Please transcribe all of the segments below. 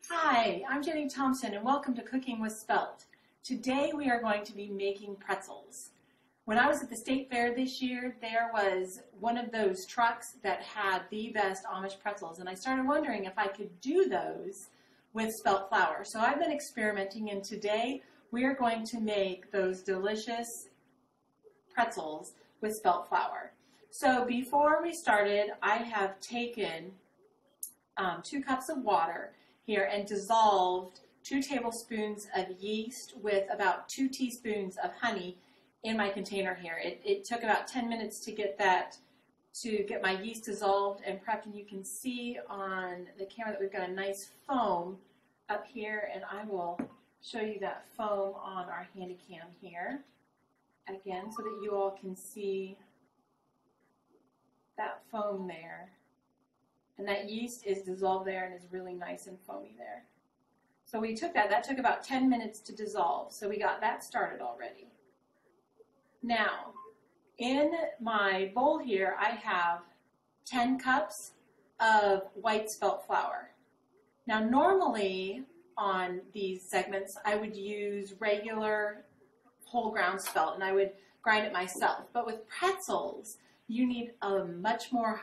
Hi, I'm Jenny Thompson and welcome to Cooking with Spelt. Today we are going to be making pretzels. When I was at the state fair this year, there was one of those trucks that had the best Amish pretzels, and I started wondering if I could do those with spelt flour. So I've been experimenting, and today we are going to make those delicious pretzels with spelt flour. So before we started, I have taken 2 cups of water here and dissolved 2 tablespoons of yeast with about 2 teaspoons of honey in my container here. It took about 10 minutes to get my yeast dissolved and prepped, and you can see on the camera that we've got a nice foam up here, and I will show you that foam on our handy cam here again so that you all can see that foam there. And that yeast is dissolved there and is really nice and foamy there. So we took that took about 10 minutes to dissolve. So we got that started already. Now, in my bowl here, I have 10 cups of white spelt flour. Now, normally on these segments, I would use regular whole ground spelt and I would grind it myself. But with pretzels, you need much more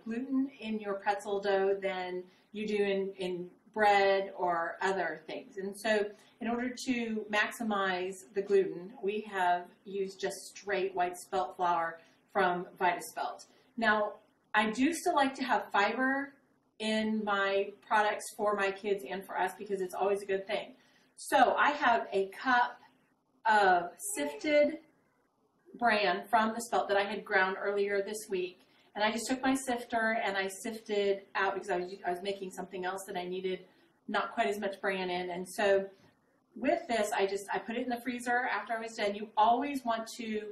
gluten in your pretzel dough than you do in bread or other things. And so in order to maximize the gluten, we have used just straight white spelt flour from Spelt. Now, I do still like to have fiber in my products for my kids and for us because it's always a good thing. So I have a cup of sifted bran from the spelt that I had ground earlier this week, and I just took my sifter and I sifted out because I was making something else that I needed not quite as much bran in. And so with this, I put it in the freezer after I was done. You always want to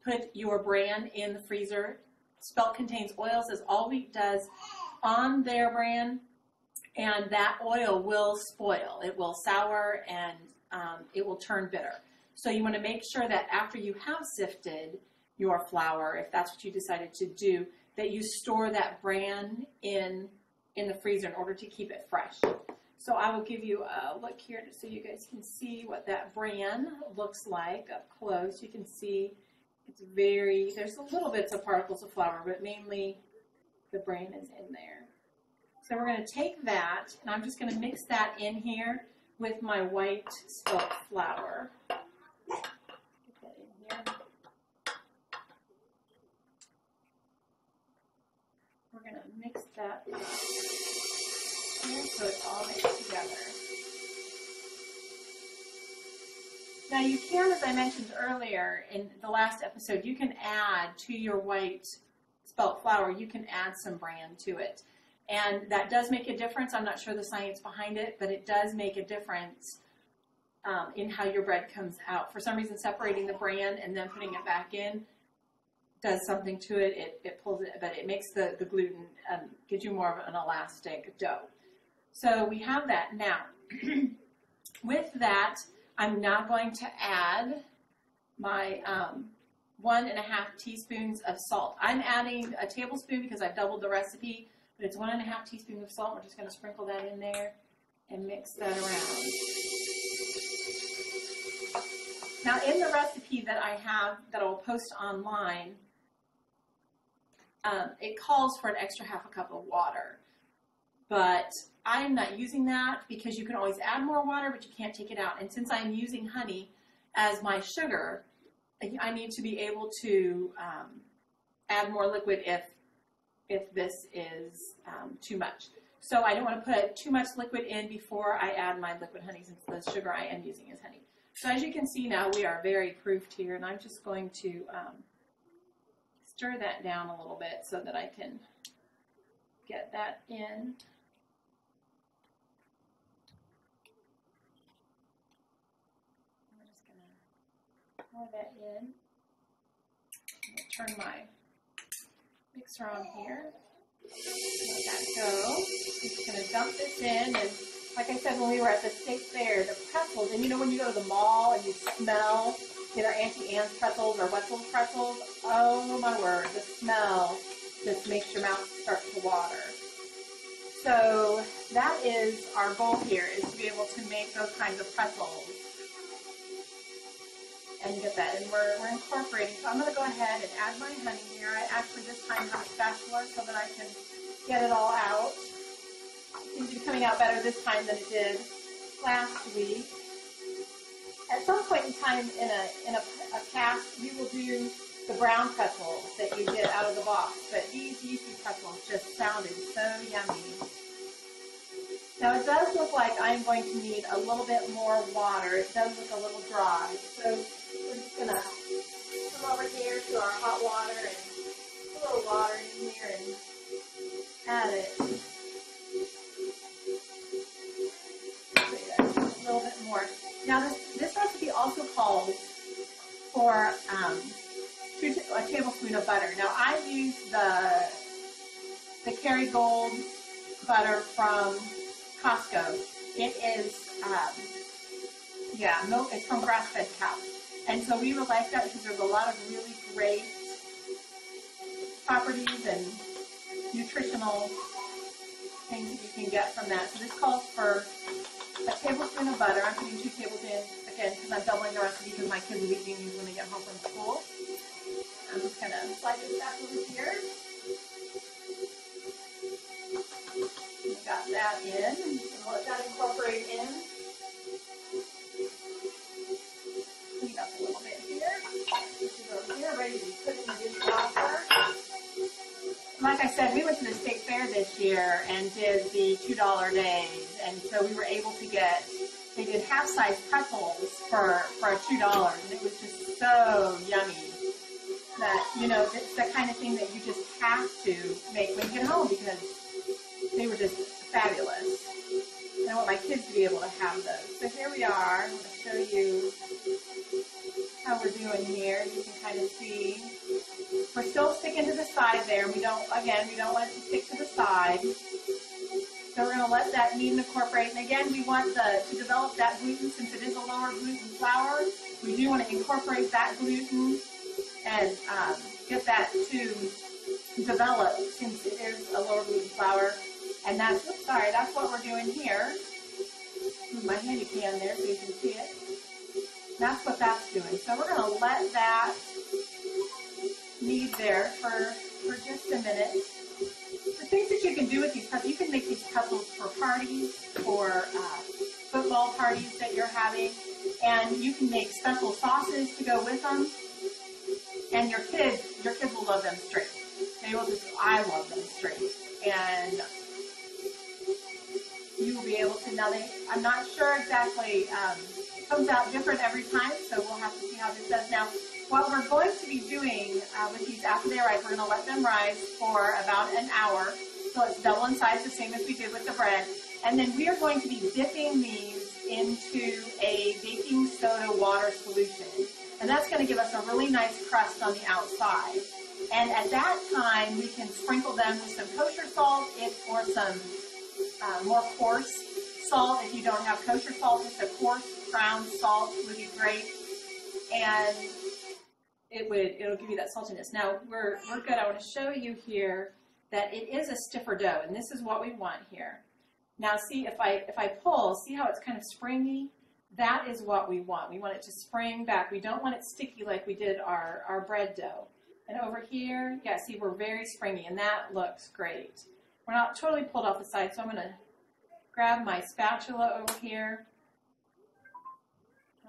put your bran in the freezer. Spelt contains oil, says all wheat does on their bran, and that oil will spoil. It will sour and it will turn bitter. So you want to make sure that after you have sifted your flour, if that's what you decided to do, that you store that bran in the freezer in order to keep it fresh. So I will give you a look here just so you guys can see what that bran looks like up close. You can see it's there's a little bits of particles of flour, but mainly the bran is in there. So we're going to take that, and I'm just going to mix that in here with my white spelt flour. We're going to mix that in so it's all mixed together. Now you can, as I mentioned earlier in the last episode, you can add to your white spelt flour, you can add some bran to it. And that does make a difference. I'm not sure the science behind it, but it does make a difference in how your bread comes out. For some reason, separating the bran and then putting it back in does something to it. It pulls it, but it makes the gluten, gives you more of an elastic dough. So we have that. Now, with that, I'm now going to add my 1.5 teaspoons of salt. I'm adding a tablespoon because I've doubled the recipe, but it's 1.5 teaspoons of salt. We're just going to sprinkle that in there and mix that around. Now, in the recipe that I have that I'll post online, it calls for an extra 1/2 cup of water, but I'm not using that because you can always add more water, but you can't take it out. And since I'm using honey as my sugar, I need to be able to add more liquid if this is too much. So I don't want to put too much liquid in before I add my liquid honey, since the sugar I am using is honey. So as you can see now, we are very proofed here, and I'm just going to stir that down a little bit so that I can get that in. I'm just going to pour that in. I'm going to turn my mixer on here. Let that go. I'm just going to dump this in, and like I said when we were at the state fair, the pretzels, and you know when you go to the mall and you smell either Auntie Anne's pretzels or Wetzel's pretzels, oh my word, the smell just makes your mouth start to water. So that is our goal here, is to be able to make those kinds of pretzels and get that. And we're incorporating. So I'm going to go ahead and add my honey here. I actually this time have a spatula so that I can get it all out. It seems to be coming out better this time than it did last week. At some point in time in a cast, we will do the brown pretzels that you get out of the box. But these yeasty pretzels just sounded so yummy. Now it does look like I'm going to need a little bit more water. It does look a little dry. So we're just going to come over here to our hot water and put a little water in here and add it. A little bit more. Now this recipe also calls for a tablespoon of butter. Now I use the Kerrygold butter from Costco. It is, milk. It's from grass-fed cows. And so we would like that because there's a lot of really great properties and nutritional things that you can get from that. So this calls for a tablespoon of butter. I'm putting 2 tablespoons again because I'm doubling the recipe because my kids will be eating these when they get home from school. I'm just going to slide this back over here. We got that in. We'll let that incorporate in. Clean up a little bit here. This is over here, ready to be put in the dishwasher. Like I said, we went to the state fair this year and did the $2 days, and so we were able to get, they did half-size pretzels for $2, and it was just so yummy that, you know, it's the kind of thing that you just have to make when you get home because they were just fabulous. And I want my kids to be able to have those. So here we are. I'm going to show you how we're doing here. You can kind of see. We're still sticking to the side there. We don't want it to stick to the side. So we're going to let that knead and incorporate. And again, we want to develop that gluten since it is a lower gluten flour. We do want to incorporate that gluten and get that to develop since it is a lower gluten flour. And that's what we're doing here. Move my handy cam there so you can see it. That's what that's doing. So we're going to let that knead there for just a minute. The things that you can do with these pretzels, you can make these pretzels for parties, for football parties that you're having, and you can make special sauces to go with them. And your kids will love them straight. I love them straight. And you will be able to, I'm not sure exactly, it comes out different every time, so we'll have to see how this does. Now, what we're going to be doing with these after they rise, we're going to let them rise for about an hour, so it's double in size, the same as we did with the bread. And then we are going to be dipping these into a baking soda water solution. And that's going to give us a really nice crust on the outside. And at that time, we can sprinkle them with some kosher salt or some more coarse salt. If you don't have kosher salt, just a coarse ground salt would be great. And it'll give you that saltiness. Now, we're good. I want to show you here that it is a stiffer dough, and this is what we want here. Now, see, if I pull, see how it's kind of springy? That is what we want. We want it to spring back. We don't want it sticky like we did our bread dough. And over here, yeah, see, we're very springy, and that looks great. We're not totally pulled off the side, so I'm going to grab my spatula over here.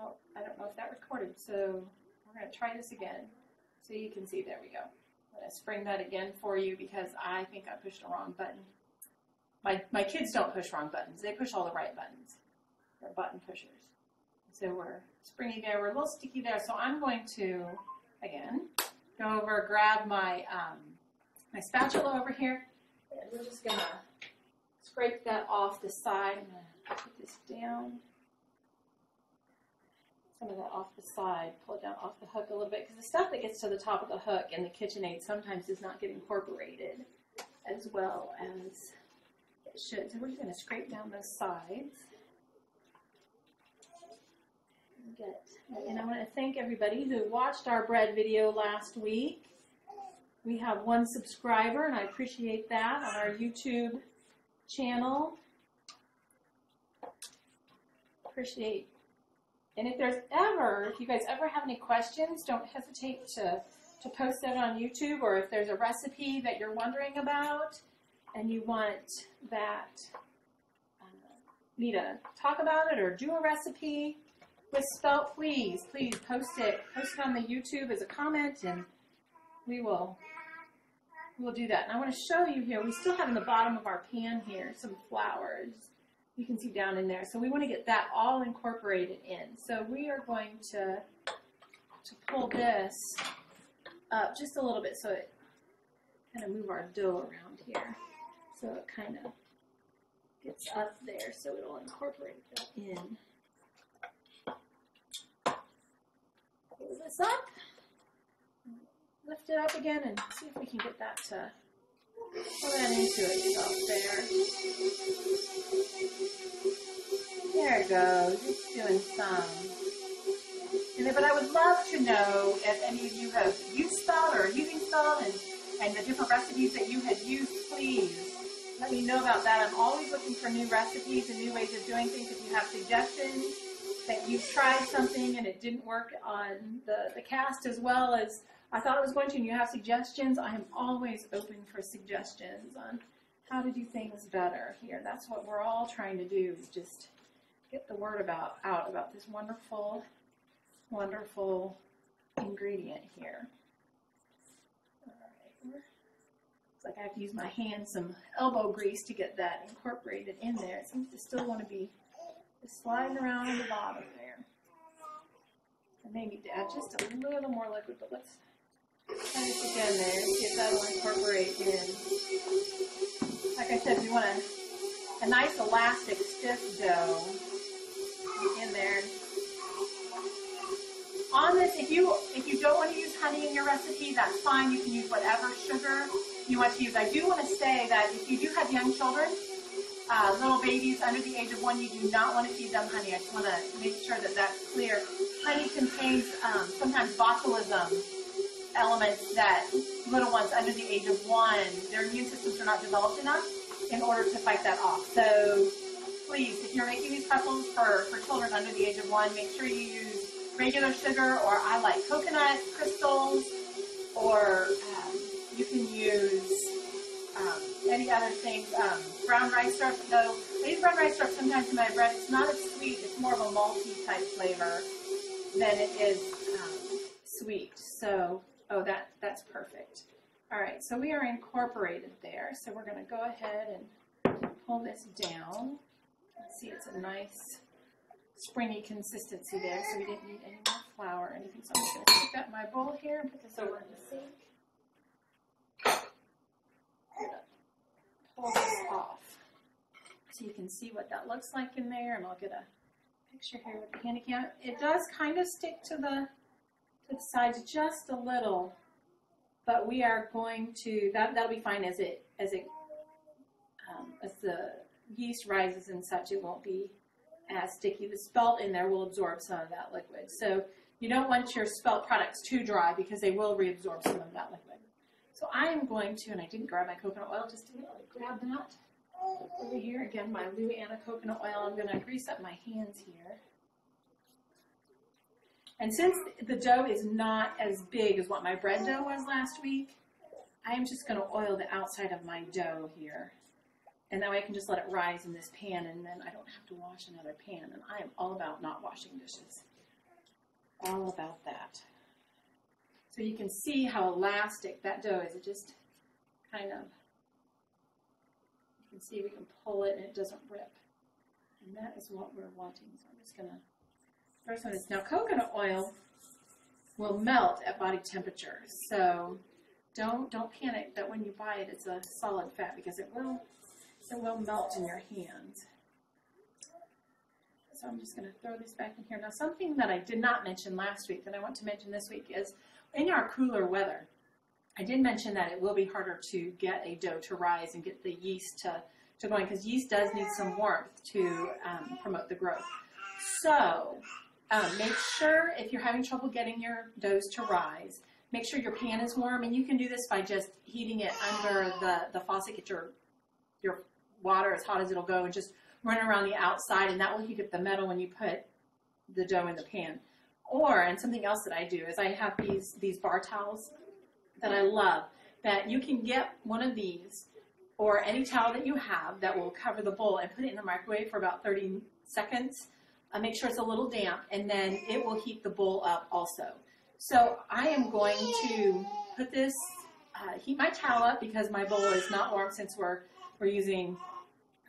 Oh, I don't know if that recorded, so we're going to try this again so you can see. There we go. I'm going to spring that again for you because I think I pushed the wrong button. My kids don't push wrong buttons. They push all the right buttons. They're button pushers. So we're springy there. We're a little sticky there. So I'm going to, again, go over, grab my spatula over here. And we're just going to scrape that off the side. I'm going to put this down. Some of that off the side. Pull it down off the hook a little bit. Because the stuff that gets to the top of the hook in the KitchenAid sometimes does not get incorporated as well as it should. So we're just going to scrape down those sides. And I want to thank everybody who watched our bread video last week. We have 1 subscriber, and I appreciate that, on our YouTube channel. Appreciate. And if you guys ever have any questions, don't hesitate to post that on YouTube, or if there's a recipe that you're wondering about and you want me to talk about it or do a recipe with Spelt, please post it on the YouTube as a comment, and we'll do that. And I want to show you here, we still have in the bottom of our pan here some flours. You can see down in there. So we want to get that all incorporated in. So we are going to pull this up just a little bit so it kind of move our dough around here. So it kind of gets up there so it'll incorporate that in. Pull this up, lift it up again, and see if we can get that to pull that into itself there. There it goes. It's doing some. But I would love to know if any of you have used Spelt or are using Spelt and the different recipes that you had used. Please let me know about that. I'm always looking for new recipes and new ways of doing things. If you have suggestions that you've tried something and it didn't work on the cast as well as I thought it was going to, and you have suggestions, I am always open for suggestions on how to do things better here. That's what we're all trying to do, is just get the word out about this wonderful, wonderful ingredient here. All right. It's like I have to use my hands, some elbow grease to get that incorporated in there. It seems to still want to be just sliding around on the bottom there. I may need to add just a little more liquid, but let's try this again there and see if that'll incorporate in. Like I said, we want a nice elastic stiff dough in there. On this, if you don't want to use honey in your recipe, that's fine. You can use whatever sugar you want to use. I do want to say that if you do have young children, little babies under the age of 1, you do not want to feed them honey. I just want to make sure that that's clear. Honey contains sometimes botulism elements that little ones under the age of 1, their immune systems are not developed enough in order to fight that off. So please, if you're making these pretzels for children under the age of 1, make sure you use regular sugar, or I like coconut crystals, or you can use any other things. Brown rice syrup, though I use brown rice syrup sometimes in my bread. It's not as sweet, it's more of a malty type flavor than it is sweet. So, that's perfect. All right, so we are incorporated there. So we're going to go ahead and pull this down. See, it's a nice springy consistency there, so we didn't need any more flour or anything. So I'm just going to stick that in my bowl here and put this over in the sink. Pull this off so you can see what that looks like in there, and I'll get a picture here with the handy cam. It does kind of stick to the sides just a little, but we are going to, that'll be fine as the yeast rises and such. It won't be as sticky. The Spelt in there will absorb some of that liquid. So you don't want your Spelt products too dry because they will reabsorb some of that liquid. So I am going to, and I didn't grab my coconut oil just to grab that over here. Again, my Louisiana coconut oil. I'm going to grease up my hands here. And since the dough is not as big as what my bread dough was last week, I am just going to oil the outside of my dough here. And that way I can just let it rise in this pan, and then I don't have to wash another pan. And I am all about not washing dishes. All about that. So you can see how elastic that dough is. It just kind of, you can see we can pull it and it doesn't rip. And that is what we're wanting. So I'm just going to, first one is, now coconut oil will melt at body temperature. So don't panic that when you buy it, it's a solid fat, because it will melt in your hands. So I'm just going to throw this back in here. Now, something that I did not mention last week that I want to mention this week is, in our cooler weather, I did mention that it will be harder to get a dough to rise and get the yeast to going, because yeast does need some warmth to promote the growth. So make sure, if you're having trouble getting your doughs to rise, make sure your pan is warm, and you can do this by just heating it under the faucet. Get your water as hot as it'll go and just run around the outside, and that will heat up the metal when you put the dough in the pan. Or, and something else that I do is I have these bar towels that I love, that you can get one of these or any towel that you have that will cover the bowl and put it in the microwave for about 30 seconds. Make sure it's a little damp, and then it will heat the bowl up also. So I am going to put this, heat my towel up because my bowl is not warm since we're using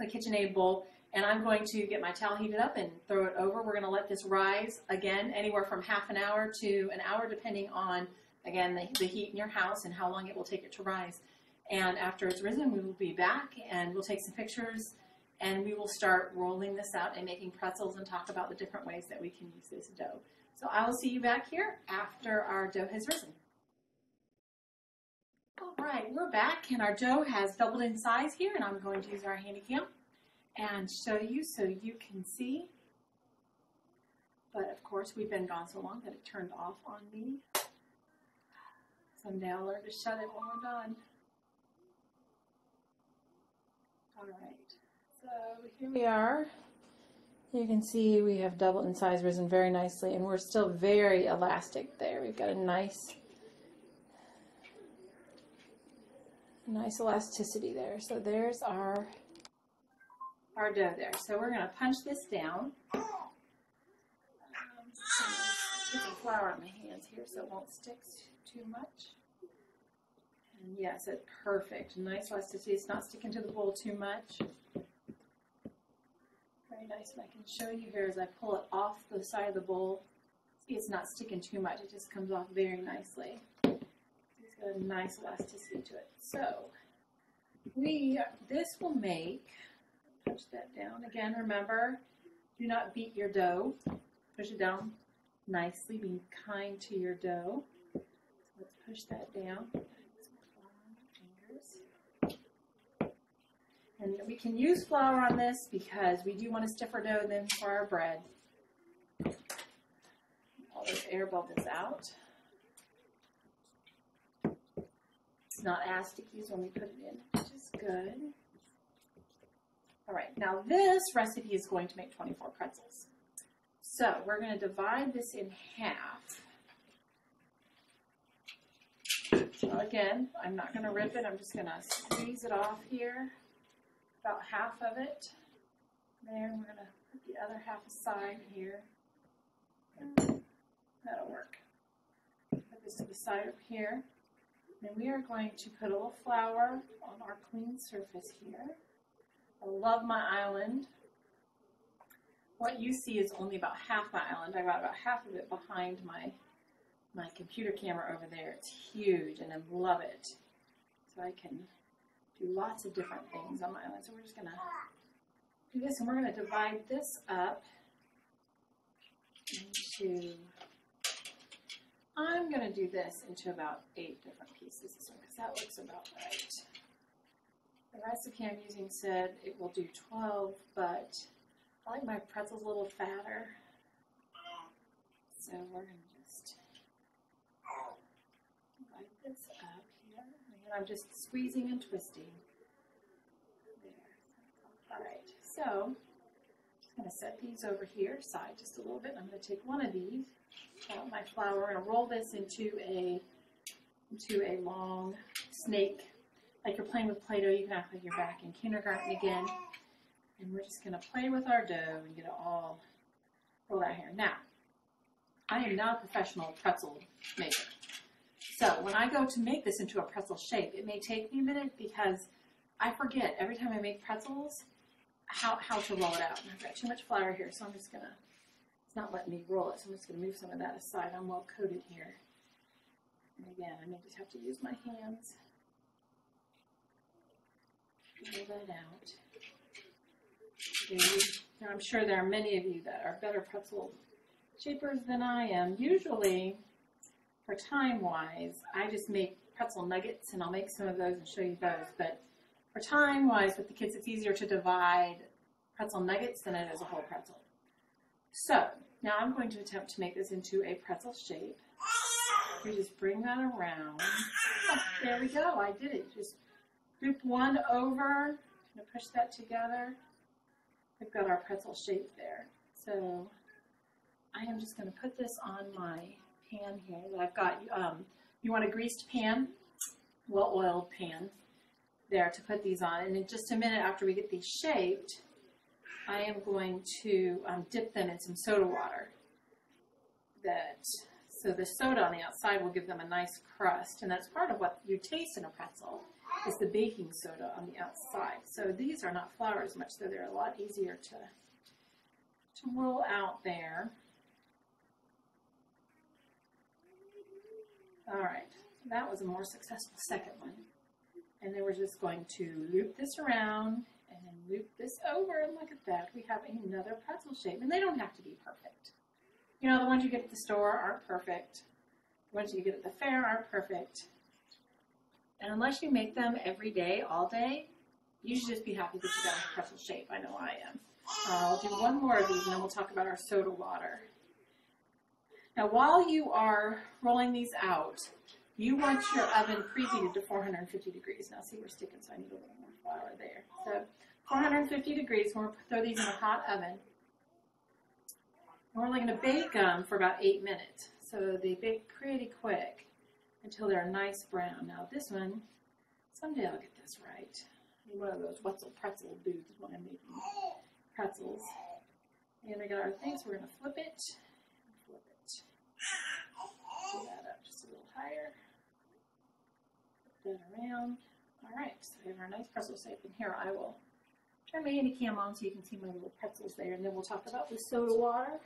a KitchenAid bowl. And I'm going to get my towel heated up and throw it over. We're going to let this rise, again, anywhere from half an hour to an hour, depending on, again, the heat in your house and how long it will take it to rise. And after it's risen, we will be back and we'll take some pictures and we will start rolling this out and making pretzels and talk about the different ways that we can use this dough. So I will see you back here after our dough has risen. All right, we're back and our dough has doubled in size here, and I'm going to use our handy cam and show you so you can see. But of course, we've been gone so long that it turned off on me. Someday I'll learn to shut it when we're done. All right, so here we are. You can see we have doubled in size, risen very nicely, and we're still very elastic there. We've got a nice elasticity there. So there's our dough there. So we're going to punch this down. Put some flour on my hands here so it won't stick too much. And yes, it's perfect. Nice elasticity. It's not sticking to the bowl too much. Very nice. And I can show you here as I pull it off the side of the bowl. See, it's not sticking too much. It just comes off very nicely. It's got a nice elasticity to it. So this will make, push that down. Again, remember, do not beat your dough. Push it down nicely. Be kind to your dough. So let's push that down. And we can use flour on this because we do want a stiffer dough than for our bread. All those air bubbles out. It's not as sticky as when we put it in, which is good. All right, now this recipe is going to make 24 pretzels. So we're going to divide this in half. So again, I'm not going to rip it. I'm just going to squeeze it off here. About half of it there, and we're going to put the other half aside here. That'll work. Put this to the side over here. Then we are going to put a little flour on our clean surface here. I love my island. What you see is only about half my island. I got about half of it behind my computer camera over there. It's huge, and I love it. So I can do lots of different things on my island. So we're just going to do this, and we're going to divide this up into, I'm going to do this into about 8 different pieces, because that looks about right. The recipe I'm using said it will do 12, but I like my pretzels a little fatter. So we're going to just divide this up here. And I'm just squeezing and twisting. There. All right, so I'm just going to set these over here aside just a little bit. I'm going to take one of these, out my flour. We're going to roll this into a long snake. Like you're playing with Play-Doh, you can act like you're back in kindergarten again. And we're just going to play with our dough and get it all rolled out here. Now, I am not a professional pretzel maker. So when I go to make this into a pretzel shape, it may take me a minute because I forget every time I make pretzels how to roll it out. And I've got too much flour here, so I'm just going to, it's not letting me roll it, so I'm just going to move some of that aside. I'm well coated here. And again, I may just have to use my hands. Roll that out. And I'm sure there are many of you that are better pretzel shapers than I am. Usually, for time-wise, I just make pretzel nuggets, and I'll make some of those and show you those. But for time-wise, with the kids, it's easier to divide pretzel nuggets than it is a whole pretzel. So, now I'm going to attempt to make this into a pretzel shape. We just bring that around. Oh, there we go. I did it. Just group one over going to push that together. We've got our pretzel shape there. So I am just going to put this on my pan here that I've got. You want a greased pan, well-oiled pan there to put these on. And in just a minute after we get these shaped, I am going to dip them in some soda water. So the soda on the outside will give them a nice crust, and that's part of what you taste in a pretzel is the baking soda on the outside. So these are not flour as much, so they're a lot easier to roll out there. All right, that was a more successful second one. And then we're just going to loop this around and then loop this over, and look at that. We have another pretzel shape, and they don't have to be perfect. You know, the ones you get at the store aren't perfect. The ones you get at the fair aren't perfect. And unless you make them every day, all day, you should just be happy that you got a pretzel shape. I know I am. I'll do one more of these, and then we'll talk about our soda water. Now, while you are rolling these out, you want your oven preheated to 450 degrees. Now, see, we're sticking, so I need a little more flour there. So 450 degrees, we're going to throw these in a hot oven. And we're only going to bake them for about 8 minutes. So they bake pretty quick until they're a nice brown. Now this one, someday I'll get this right. I'm one of those Wetzel pretzel dudes when I'm making pretzels. And we got our things. We're going to flip it. Flip it. Pull that up just a little higher. Flip that around. All right, so we have our nice pretzel shape. And here I will turn my handy cam on so you can see my little pretzels there. And then we'll talk about the soda water.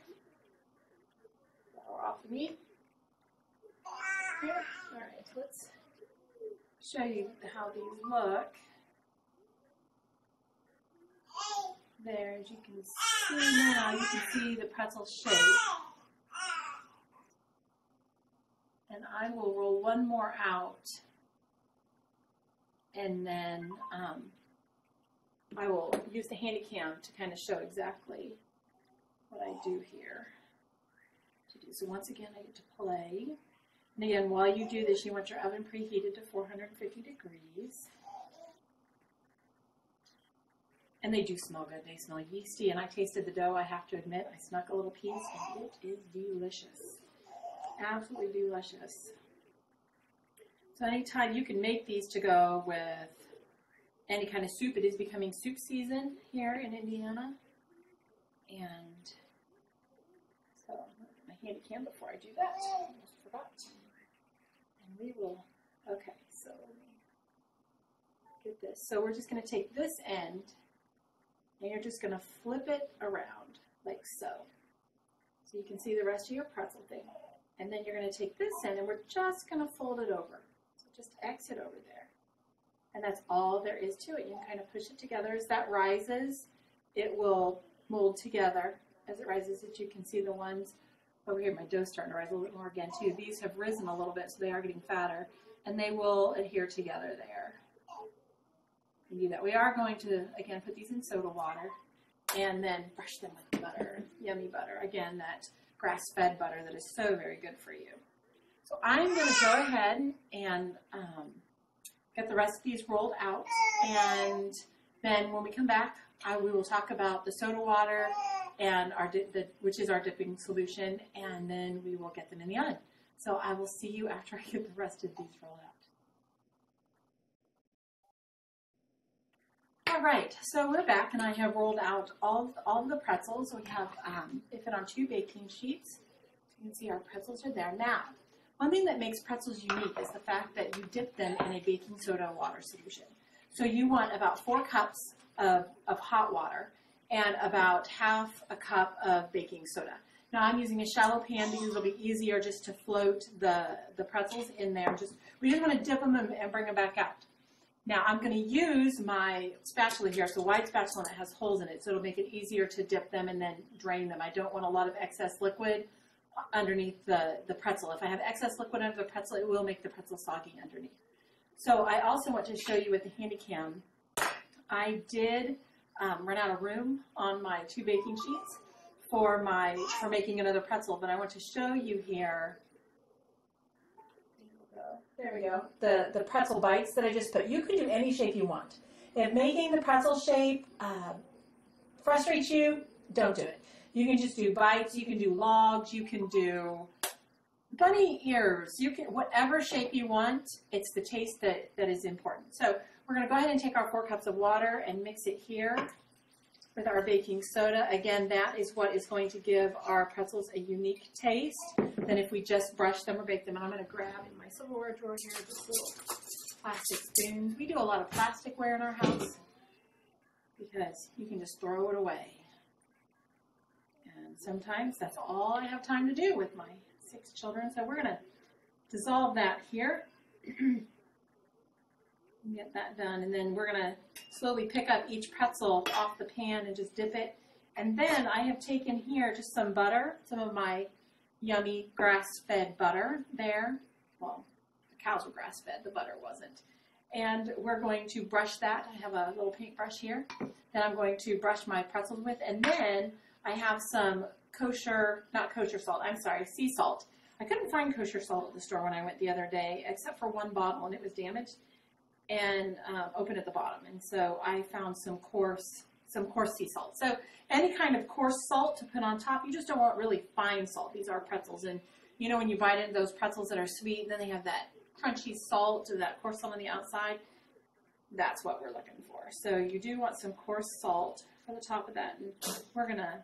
Flour off the meat. Here. All right, let's show you how these look. There, as you can see now, you can see the pretzel shape. And I will roll one more out, and then I will use the handy cam to kind of show exactly what I do here. So once again, I get to play. And again, while you do this, you want your oven preheated to 450 degrees. And they do smell good. They smell yeasty. And I tasted the dough, I have to admit. I snuck a little piece, and it is delicious. Absolutely delicious. So anytime you can make these to go with any kind of soup. It is becoming soup season here in Indiana. And so I'm going to get my handy cam before I do that. I almost forgot. And we will, okay, so let me get this. So we're just going to take this end, and you're just going to flip it around like so. So you can see the rest of your pretzel thing. And then you're going to take this end, and we're just going to fold it over. So just X it over there. And that's all there is to it. You can kind of push it together. As that rises, it will mold together as it rises. As you can see the ones over here, my dough's starting to rise a little bit more again too. These have risen a little bit, so they are getting fatter. And they will adhere together there. You do that. We are going to, again, put these in soda water and then brush them with butter, yummy butter. Again, that grass-fed butter that is so very good for you. So I'm going to go ahead and get the rest of these rolled out, and then when we come back, we will talk about the soda water and our which is our dipping solution, and then we will get them in the oven. So I will see you after I get the rest of these rolled out. All right, so we're back, and I have rolled out all of the pretzels. We have they fit on 2 baking sheets. You can see our pretzels are there. Now, one thing that makes pretzels unique is the fact that you dip them in a baking soda water solution. So you want about 4 cups of hot water and about half a cup of baking soda. Now I'm using a shallow pan because it'll be easier just to float the pretzels in there. We just want to dip them and bring them back out. Now I'm going to use my spatula here. It's a wide spatula and it has holes in it, so it'll make it easier to dip them and then drain them. I don't want a lot of excess liquid underneath the pretzel. If I have excess liquid under the pretzel, it will make the pretzel soggy underneath. So I also want to show you with the handy cam, I did run out of room on my 2 baking sheets for making another pretzel, but I want to show you here. There we go. The pretzel bites that I just put. You can do any shape you want. If making the pretzel shape frustrates you, don't do it. You can just do bites, you can do logs, you can do bunny ears, you can, whatever shape you want, it's the taste that is important. So we're going to go ahead and take our 4 cups of water and mix it here with our baking soda. Again, that is what is going to give our pretzels a unique taste than if we just brush them or bake them. And I'm going to grab in my silverware drawer here just little plastic spoons. We do a lot of plasticware in our house because you can just throw it away. And sometimes that's all I have time to do with my 6 children. So we're going to dissolve that here. Get that done, and then we're going to slowly pick up each pretzel off the pan and just dip it. And then I have taken here just some butter, some of my yummy grass-fed butter there. Well, the cows were grass-fed, the butter wasn't. And we're going to brush that. I have a little paintbrush here that I'm going to brush my pretzels with. And then I have some not kosher salt, I'm sorry, sea salt. I couldn't find kosher salt at the store when I went the other day, except for one bottle, and it was damaged and open at the bottom. And so I found some coarse sea salt. So any kind of coarse salt to put on top, you just don't want really fine salt. These are pretzels. And you know when you bite into those pretzels that are sweet, and then they have that crunchy salt or that coarse salt on the outside, that's what we're looking for. So you do want some coarse salt for the top of that. And we're going to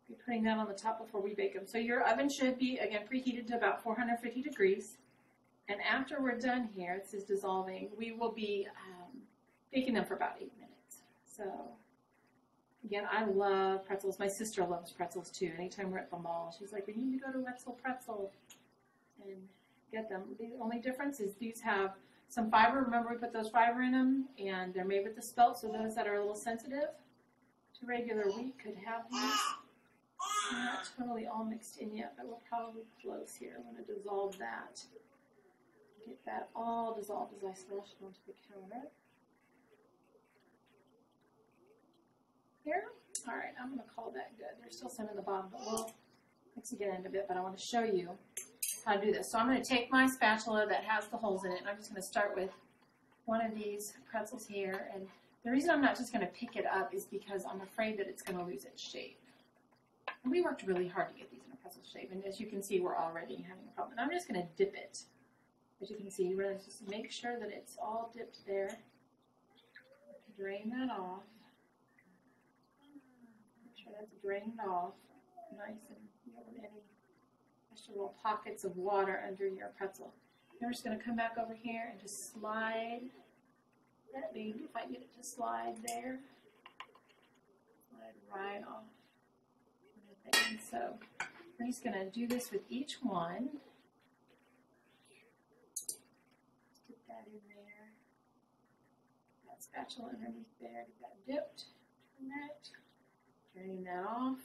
be putting that on the top before we bake them. So your oven should be, again, preheated to about 450 degrees. And after we're done here, this is dissolving, we will be baking them for about 8 minutes. So, again, I love pretzels. My sister loves pretzels too. Anytime we're at the mall, she's like, we need to go to Wetzel Pretzel and get them. The only difference is these have some fiber. Remember, we put those fiber in them, and they're made with the spelt, so those that are a little sensitive to regular wheat could have these. They're not totally all mixed in yet, but we're probably close here. I'm going to dissolve that. Get that all dissolved as I slosh it onto the counter. Here. All right, I'm going to call that good. There's still some in the bottom, but we'll mix again in a bit, but I want to show you how to do this. So I'm going to take my spatula that has the holes in it, and I'm just going to start with one of these pretzels here. And the reason I'm not just going to pick it up is because I'm afraid that it's going to lose its shape. And we worked really hard to get these in a pretzel shape, and as you can see, we're already having a problem. And I'm just going to dip it. As you can see, we're going to just make sure that it's all dipped there. Drain that off. Make sure that's drained off. Nice, and you don't want any extra little pockets of water under your pretzel. Then we're just going to come back over here and just slide that baby, if I get it to slide there. Slide right off. And so we're just going to do this with each one. Get that in there. That spatula underneath there. Get that dipped. Turn that. Drain that off.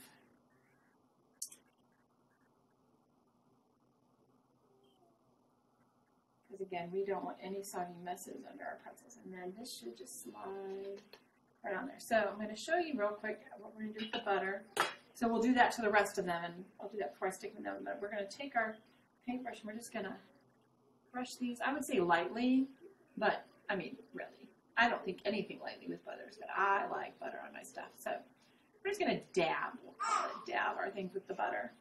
Because again, we don't want any soggy messes under our pretzels. And then this should just slide right on there. So I'm going to show you real quick what we're going to do with the butter. So we'll do that to the rest of them, and I'll do that before I stick them in the oven. But we're going to take our paintbrush and we're just going to brush these. I would say lightly, but I mean, really. I don't think anything lightly with butter is good. I like butter on my stuff. So we're just going to dab. We'll call it dab our things with the butter.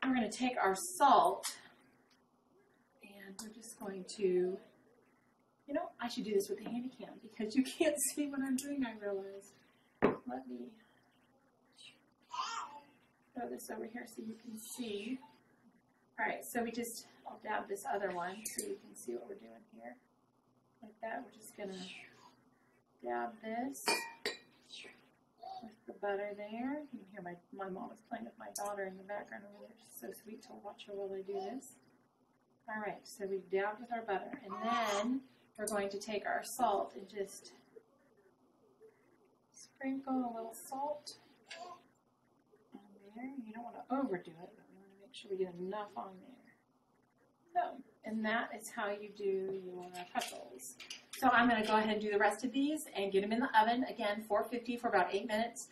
We're going to take our salt, and we're just going to, you know, I should do this with a handy cam because you can't see what I'm doing, I realize. Let me throw this over here so you can see. All right, so I'll dab this other one so you can see what we're doing here. Like that, we're just gonna dab this with the butter there. You can hear my mom is playing with my daughter in the background over there. She's so sweet to watch her while I do this. All right, so we've dabbed with our butter, and then we're going to take our salt and just sprinkle a little salt. You don't want to overdo it, but we want to make sure we get enough on there. So, and that is how you do your pretzels. So I'm going to go ahead and do the rest of these and get them in the oven, again, 450 for about 8 minutes.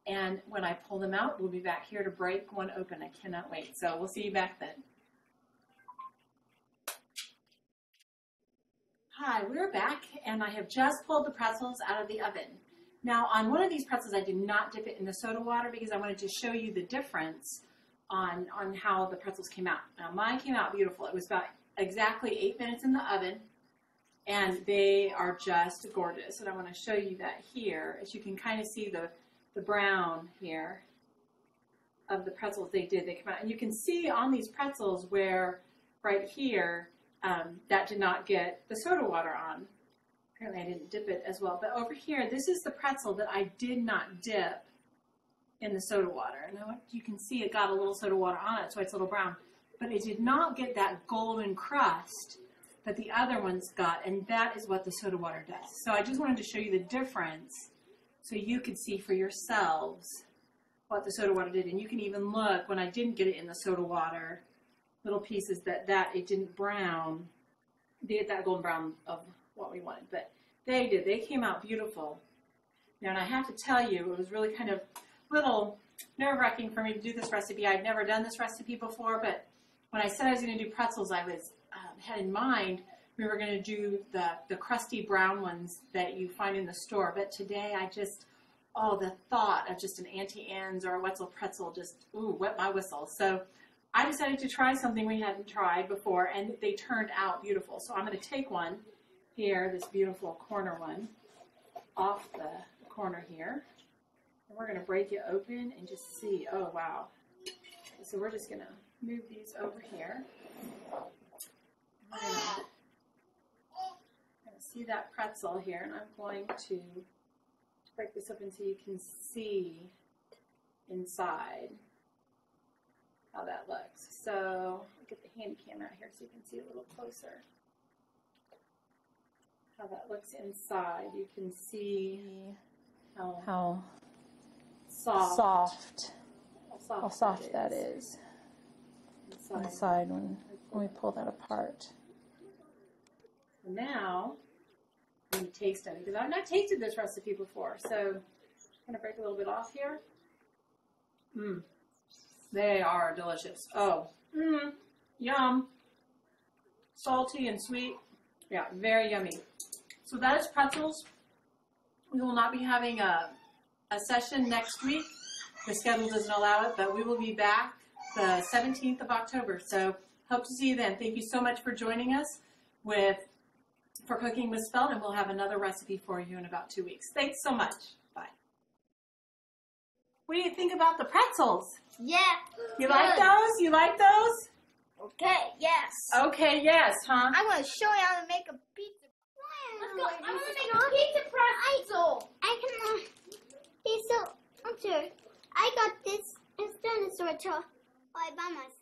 And when I pull them out, we'll be back here to break one open. I cannot wait. So we'll see you back then. Hi, we're back, and I have just pulled the pretzels out of the oven. Now, on one of these pretzels, I did not dip it in the soda water because I wanted to show you the difference on how the pretzels came out. Now, mine came out beautiful. It was about exactly 8 minutes in the oven, and they are just gorgeous. And I want to show you that here, as you can kind of see the brown here of the pretzels they did. They come out, and you can see on these pretzels where right here, that did not get the soda water on. Apparently I didn't dip it as well. But over here, this is the pretzel that I did not dip in the soda water. Now you can see it got a little soda water on it, so it's a little brown. But it did not get that golden crust that the other ones got, and that is what the soda water does. So I just wanted to show you the difference so you could see for yourselves what the soda water did. And you can even look, when I didn't get it in the soda water, little pieces that it didn't brown, get that golden brown of what we wanted, but they did. They came out beautiful. Now, and I have to tell you, it was really kind of little nerve-wracking for me to do this recipe. I'd never done this recipe before, but when I said I was going to do pretzels, I was had in mind we were going to do the crusty brown ones that you find in the store. But today, the thought of just an Auntie Anne's or a Wetzel pretzel just wet my whistle. So I decided to try something we hadn't tried before, and they turned out beautiful. So I'm going to take one here, this beautiful corner one, off the corner here. And we're going to break it open and just see. Oh, wow. So we're just going to move these over here. We're going to see that pretzel here, and I'm going to break this open so you can see inside how that looks. So I'll get the handy cam out here so you can see a little closer how that looks inside. You can see how soft that is inside when we pull that apart. So now I'm going to taste it because I've not tasted this recipe before. So I'm going to break a little bit off here. They are delicious. Yum. Salty and sweet. Yeah, very yummy. So that is pretzels. We will not be having a session next week. The schedule doesn't allow it, but we will be back the 17th of October. So hope to see you then. Thank you so much for joining us for Cooking with Spelt, and we'll have another recipe for you in about 2 weeks. Thanks so much. Bye. What do you think about the pretzels? Yeah. You like those? You like those? Okay, yes. Okay, yes, huh? I'm going to show you how to make a pizza. Let's go. I'm going to make a pizza pretzel. I can, okay, so, I'm sorry. I got this. It's done the store by myself.